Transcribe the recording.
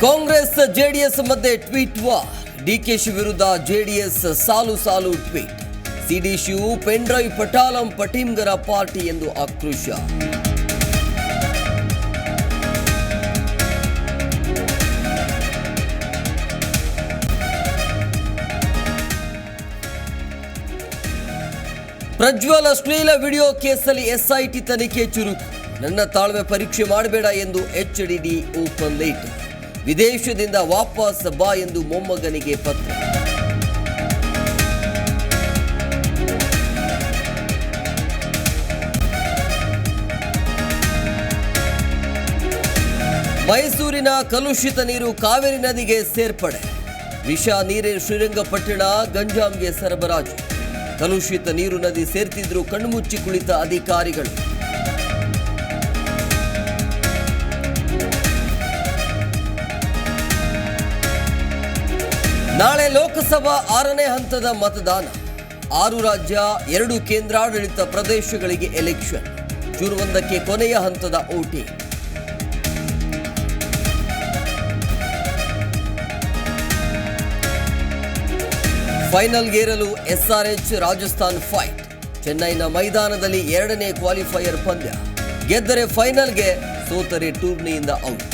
Congress JDS ಮಧ್ಯೆ tweet war. DKShi ವಿರುದ್ಧ JDS ಸಾಲು ಸಾಲು ಟ್ವೀಟ್. ಸಿಡಿ ಶಿವು ಪೆನ್ ಡ್ರೈವ್ ಪಟಾಲಂ ಪಟೀಮ್ಗರ ಪಾರ್ಟಿ ಎಂದು ಆಕ್ರೋಶ. ಪ್ರಜ್ವಲ್ ಅಶ್ಲೀಲ ವಿಡಿಯೋ ಕೇಸಲ್ಲಿ ಎಸ್ಐಟಿ ತನಿಖೆ ಚುರುಕು. ನನ್ನ ತಾಳ್ಮೆ ಪರೀಕ್ಷೆ ಮಾಡಬೇಡ ಎಂದು ಎಚ್ಡಿಡಿ ಓಪನ್ ಲೇಟರ್. ವಿದೇಶದಿಂದ ವಾಪಸ್ ಬಾ ಎಂದು ಮೊಮ್ಮಗನಿಗೆ ಪತ್ರ. ಮೈಸೂರಿನ ಕಲುಷಿತ ನೀರು ಕಾವೇರಿ ನದಿಗೆ ಸೇರ್ಪಡೆ. ವಿಷ ನೀರೇ ಶ್ರೀರಂಗಪಟ್ಟಣ ಗಂಜಾಂಗೆ ಸರಬರಾಜು. ಕಲುಷಿತ ನೀರು ನದಿ ಸೇರ್ತಿದ್ರು ಕಣ್ಮುಚ್ಚಿ ಕುಳಿತ ಅಧಿಕಾರಿಗಳು. ನಾಳೆ ಲೋಕಸಭಾ 6ನೇ ಹಂತದ ಮತದಾನ. 6 ರಾಜ್ಯ 2 ಕೇಂದ್ರಾಡಳಿತ ಪ್ರದೇಶಗಳಿಗೆ ಎಲೆಕ್ಷನ್. ಜೂನ್ 1ಕ್ಕೆ ಕೊನೆಯ ಹಂತದ ವೋಟಿಂಗ್. ಫೈನಲ್ಗೇರಲು ಎಸ್ಆರ್ಎಚ್ ರಾಜಸ್ಥಾನ್ ಫೈಟ್. ಚೆನ್ನೈನ ಮೈದಾನದಲ್ಲಿ 2ನೇ ಕ್ವಾಲಿಫೈಯರ್ ಪಂದ್ಯ. ಗೆದ್ದರೆ ಫೈನಲ್ಗೆ, ಸೋತರೆ ಟೂರ್ನಿಯಿಂದ ಔಟ್.